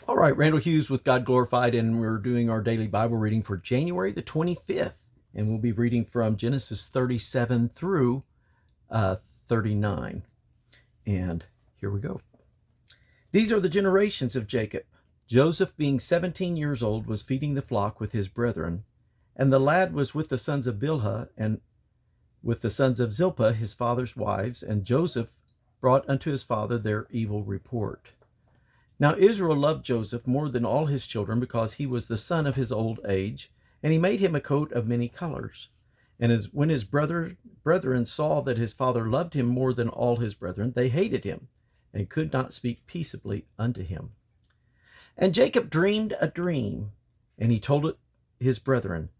All right, Randall Hughes with God Glorified, and we're doing our daily Bible reading for January the 25th. And we'll be reading from Genesis 37 through 39. And here we go. These are the generations of Jacob. Joseph, being 17 years old, was feeding the flock with his brethren, and the lad was with the sons of Bilhah and with the sons of Zilpah, his father's wives, and Joseph brought unto his father their evil report. Now Israel loved Joseph more than all his children, because he was the son of his old age, and he made him a coat of many colors. And when his brethren saw that his father loved him more than all his brethren, they hated him, and could not speak peaceably unto him. And Jacob dreamed a dream, and he told it his brethren,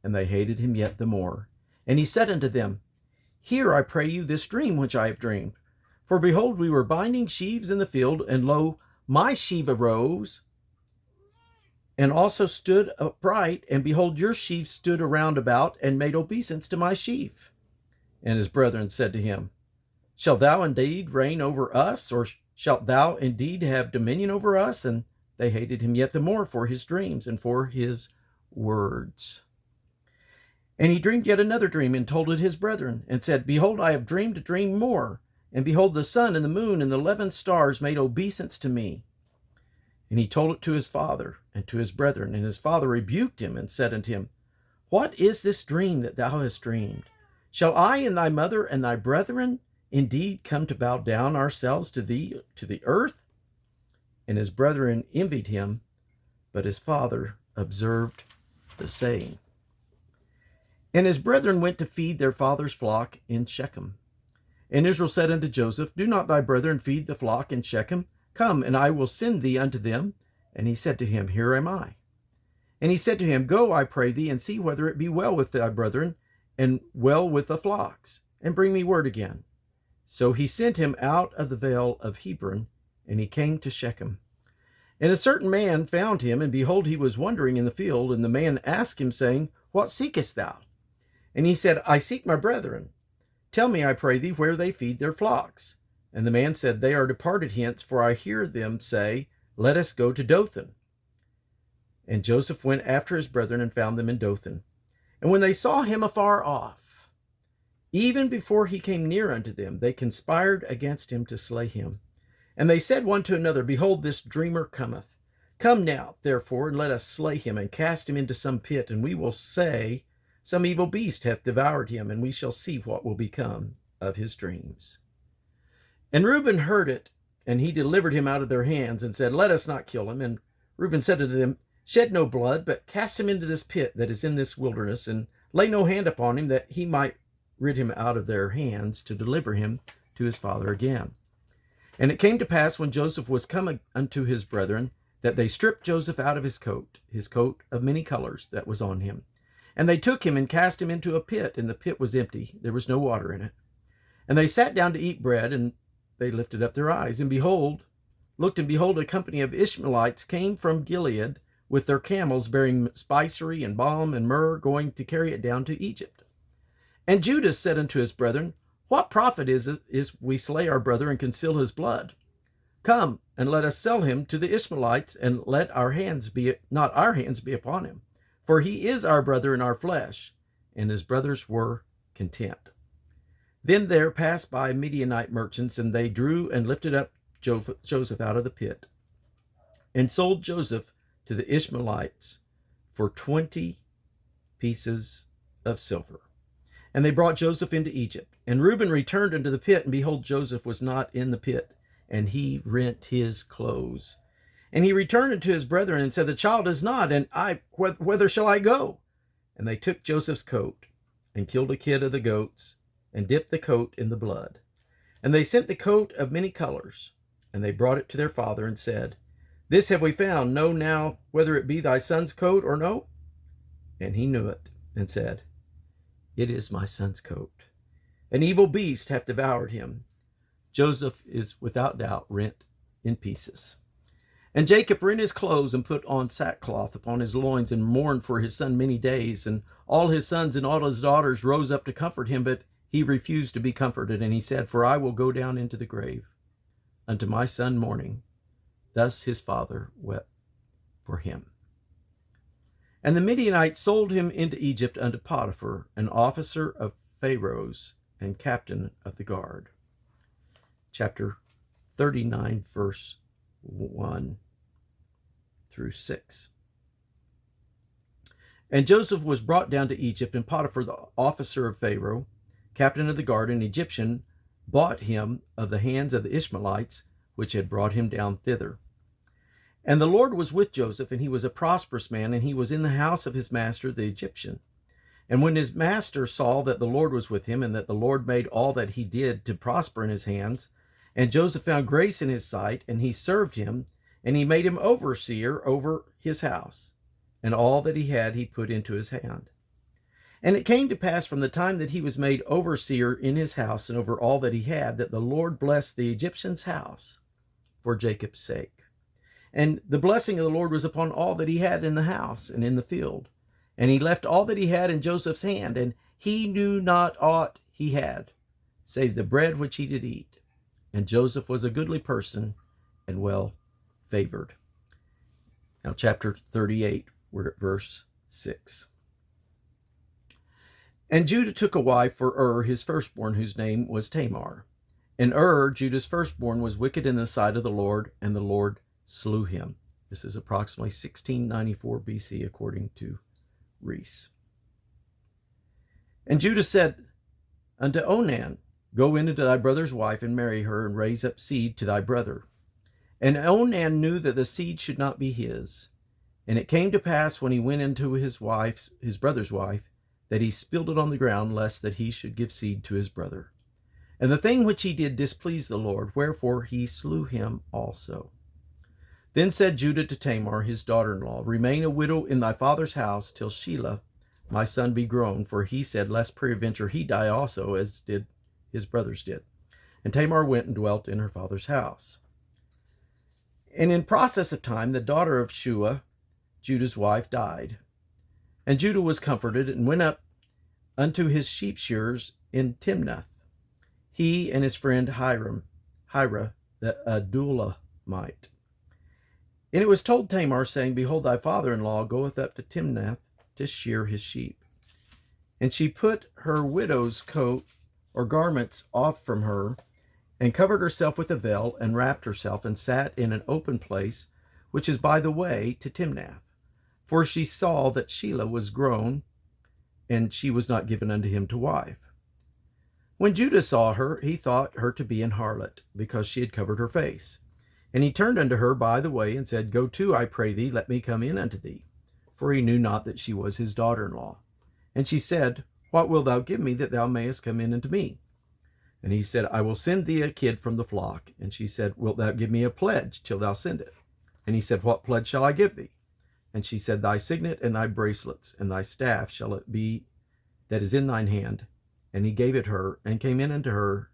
and they hated him yet the more. And he said unto them, Hear, I pray you, this dream which I have dreamed. For behold, we were binding sheaves in the field, and lo, my sheaf arose, and also stood upright, and behold, your sheaf stood around about, and made obeisance to my sheaf. And his brethren said to him, Shalt thou indeed reign over us, or shalt thou indeed have dominion over us? And they hated him yet the more for his dreams and for his words. And he dreamed yet another dream, and told it his brethren, and said, Behold, I have dreamed a dream more. And behold, the sun and the moon and the 11 stars made obeisance to me. And he told it to his father and to his brethren. And his father rebuked him and said unto him, What is this dream that thou hast dreamed? Shall I and thy mother and thy brethren indeed come to bow down ourselves to thee, to the earth? And his brethren envied him, but his father observed the saying. And his brethren went to feed their father's flock in Shechem. And Israel said unto Joseph, Do not thy brethren feed the flock in Shechem? Come, and I will send thee unto them. And he said to him, Here am I. And he said to him, Go, I pray thee, and see whether it be well with thy brethren, and well with the flocks, and bring me word again. So he sent him out of the vale of Hebron, and he came to Shechem. And a certain man found him, and behold, he was wandering in the field. And the man asked him, saying, What seekest thou? And he said, I seek my brethren. Tell me, I pray thee, where they feed their flocks. And the man said, They are departed hence, for I hear them say, Let us go to Dothan. And Joseph went after his brethren, and found them in Dothan. And when they saw him afar off, even before he came near unto them, they conspired against him to slay him. And they said one to another, Behold, this dreamer cometh. Come now, therefore, and let us slay him, and cast him into some pit, and we will say, Some evil beast hath devoured him, and we shall see what will become of his dreams. And Reuben heard it, and he delivered him out of their hands, and said, Let us not kill him. And Reuben said to them, Shed no blood, but cast him into this pit that is in this wilderness, and lay no hand upon him, that he might rid him out of their hands, to deliver him to his father again. And it came to pass, when Joseph was come unto his brethren, that they stripped Joseph out of his coat of many colors that was on him. And they took him and cast him into a pit, and the pit was empty. There was no water in it. And they sat down to eat bread, and they lifted up their eyes, and looked, and behold, a company of Ishmaelites came from Gilead with their camels, bearing spicery and balm and myrrh, going to carry it down to Egypt. And Judas said unto his brethren, What profit is we slay our brother and conceal his blood? Come, and let us sell him to the Ishmaelites, and let not our hands be upon him. For he is our brother in our flesh. And his brothers were content. Then there passed by Midianite merchants, and they drew and lifted up Joseph out of the pit, and sold Joseph to the Ishmaelites for 20 pieces of silver. And they brought Joseph into Egypt. And Reuben returned into the pit, and behold, Joseph was not in the pit, and he rent his clothes. And he returned unto his brethren, and said, The child is not, and whither shall I go? And they took Joseph's coat, and killed a kid of the goats, and dipped the coat in the blood. And they sent the coat of many colors, and they brought it to their father, and said, This have we found. Know now whether it be thy son's coat or no? And he knew it, and said, It is my son's coat. An evil beast hath devoured him. Joseph is without doubt rent in pieces. And Jacob rent his clothes, and put on sackcloth upon his loins, and mourned for his son many days. And all his sons and all his daughters rose up to comfort him, but he refused to be comforted. And he said, For I will go down into the grave unto my son mourning. Thus his father wept for him. And the Midianites sold him into Egypt unto Potiphar, an officer of Pharaoh's and captain of the guard. Chapter 39, verse 1 through 6. And Joseph was brought down to Egypt, and Potiphar, the officer of Pharaoh, captain of the guard, an Egyptian, bought him of the hands of the Ishmaelites, which had brought him down thither. And the Lord was with Joseph, and he was a prosperous man, and he was in the house of his master the Egyptian. And when his master saw that the Lord was with him, and that the Lord made all that he did to prosper in his hands, and Joseph found grace in his sight, and he served him, and he made him overseer over his house, and all that he had he put into his hand. And it came to pass from the time that he was made overseer in his house and over all that he had, that the Lord blessed the Egyptian's house for Jacob's sake. And the blessing of the Lord was upon all that he had in the house and in the field. And he left all that he had in Joseph's hand, and he knew not aught he had, save the bread which he did eat. And Joseph was a goodly person and well favored. Now chapter 38, we're at verse 6. And Judah took a wife for his firstborn, whose name was Tamar. And Judah's firstborn, was wicked in the sight of the Lord, and the Lord slew him. This is approximately 1694 BC, according to Reese. And Judah said unto Onan, Go in unto thy brother's wife, and marry her, and raise up seed to thy brother. And Onan knew that the seed should not be his. And it came to pass, when he went into his brother's wife, that he spilled it on the ground, lest that he should give seed to his brother. And the thing which he did displeased the Lord, wherefore he slew him also. Then said Judah to Tamar, his daughter-in-law, Remain a widow in thy father's house till Shelah, my son, be grown. For he said, Lest peradventure he die also, as did his brothers did. And Tamar went and dwelt in her father's house. And in process of time, the daughter of Shua, Judah's wife, died. And Judah was comforted, and went up unto his sheep shearers in Timnath, he and his friend Hira, the Adullamite. And it was told Tamar, saying, Behold, thy father-in-law goeth up to Timnath to shear his sheep. And she put her widow's coat or garments off from her, and covered herself with a veil, and wrapped herself, and sat in an open place, which is by the way to Timnath. For she saw that Shelah was grown, and she was not given unto him to wife. When Judah saw her, he thought her to be an harlot, because she had covered her face. And he turned unto her by the way, and said, Go to, I pray thee, let me come in unto thee. For he knew not that she was his daughter-in-law. And she said, What wilt thou give me, that thou mayest come in unto me? And he said, I will send thee a kid from the flock. And she said, Wilt thou give me a pledge till thou send it? And he said, What pledge shall I give thee? And she said, Thy signet and thy bracelets, and thy staff shall it be that is in thine hand. And he gave it her, and came in unto her,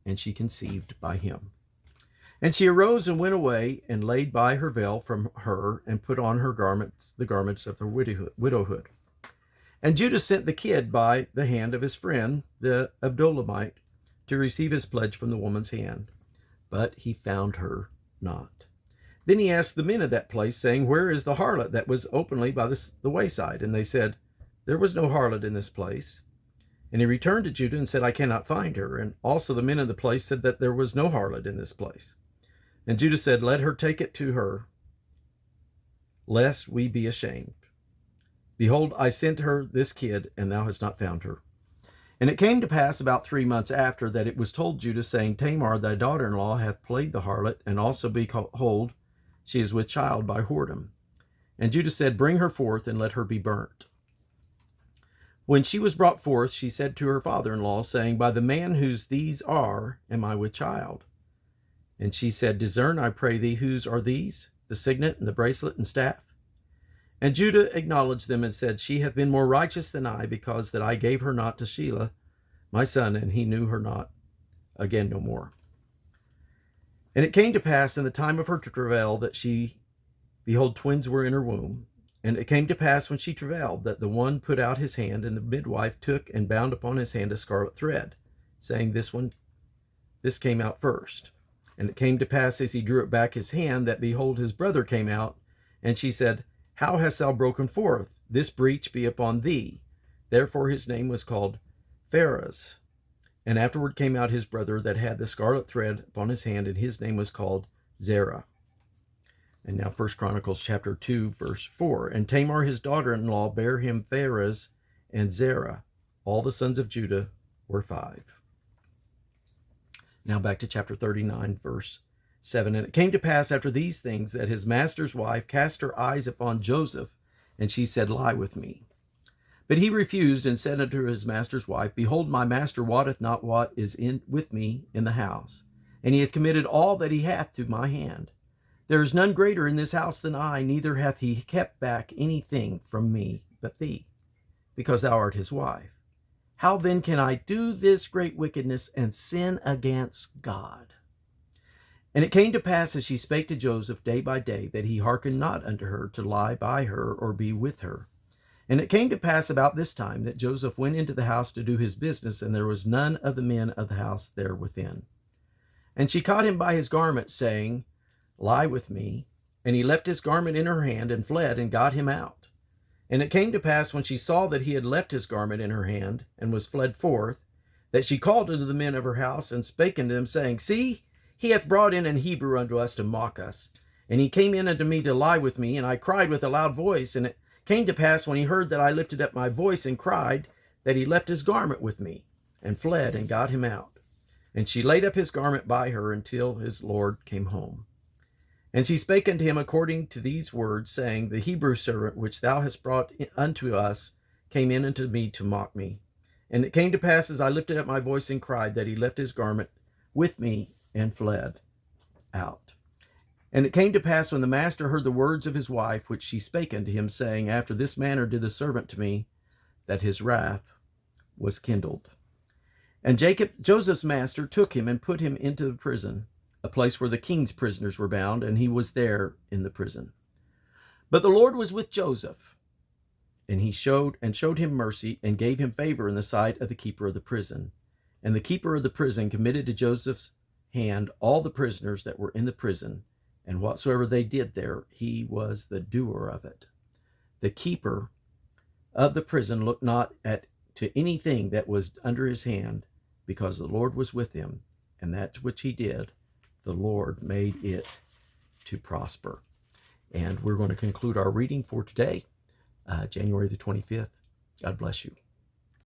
and she conceived by him. And she arose and went away, and laid by her veil from her, and put on her garments, the garments of her widowhood. And Judah sent the kid by the hand of his friend, the Adullamite, to receive his pledge from the woman's hand. But he found her not. Then he asked the men of that place, saying, Where is the harlot that was openly by the wayside? And they said, There was no harlot in this place. And he returned to Judah and said, I cannot find her. And also the men of the place said that there was no harlot in this place. And Judah said, Let her take it to her, lest we be ashamed. Behold, I sent her this kid, and thou hast not found her. And it came to pass about 3 months after that it was told Judah, saying, Tamar thy daughter-in-law hath played the harlot, and also behold, she is with child by whoredom. And Judah said, Bring her forth, and let her be burnt. When she was brought forth, she said to her father-in-law, saying, By the man whose these are, am I with child? And she said, Discern, I pray thee, whose are these, the signet and the bracelet and staff? And Judah acknowledged them, and said, She hath been more righteous than I, because that I gave her not to Shelah, my son, and he knew her not again no more. And it came to pass in the time of her travail that behold, twins were in her womb. And it came to pass when she travailed, that the one put out his hand, and the midwife took and bound upon his hand a scarlet thread, saying, This came out first. And it came to pass, as he drew it back his hand, that behold, his brother came out, And she said, How hast thou broken forth? This breach be upon thee. Therefore his name was called Pharez. And afterward came out his brother that had the scarlet thread upon his hand, and his name was called Zerah. And now 1 Chronicles chapter 2, verse 4. And Tamar his daughter-in-law bare him Pharez and Zerah. All the sons of Judah were 5. Now back to chapter 39, verse 7. And it came to pass after these things that his master's wife cast her eyes upon Joseph, and she said, Lie with me. But he refused, and said unto his master's wife, Behold, my master wotteth not what is with me in the house, and he hath committed all that he hath to my hand. There is none greater in this house than I, neither hath he kept back anything from me but thee, because thou art his wife. How then can I do this great wickedness and sin against God? And it came to pass, as she spake to Joseph day by day, that he hearkened not unto her to lie by her or be with her. And it came to pass about this time that Joseph went into the house to do his business, and there was none of the men of the house there within. And she caught him by his garment, saying, Lie with me. And he left his garment in her hand, and fled, and got him out. And it came to pass, when she saw that he had left his garment in her hand, and was fled forth, that she called unto the men of her house, and spake unto them, saying, See, he hath brought in an Hebrew unto us to mock us. And he came in unto me to lie with me, and I cried with a loud voice. And it came to pass, when he heard that I lifted up my voice and cried, that he left his garment with me, and fled, and got him out. And she laid up his garment by her until his Lord came home. And she spake unto him according to these words, saying, The Hebrew servant which thou hast brought unto us came in unto me to mock me. And it came to pass, as I lifted up my voice and cried, that he left his garment with me and fled out. And it came to pass, when the master heard the words of his wife, which she spake unto him, saying, After this manner did the servant to me, that his wrath was kindled. And Joseph's master took him and put him into the prison, a place where the king's prisoners were bound, and he was there in the prison. But the Lord was with Joseph, and he showed him mercy, and gave him favor in the sight of the keeper of the prison. And the keeper of the prison committed to Joseph's hand all the prisoners that were in the prison, and whatsoever they did there, he was the doer of it. The keeper of the prison looked not to anything that was under his hand, because the Lord was with him, and that which he did, the Lord made it to prosper. And we're going to conclude our reading for today, January the 25th. God bless you.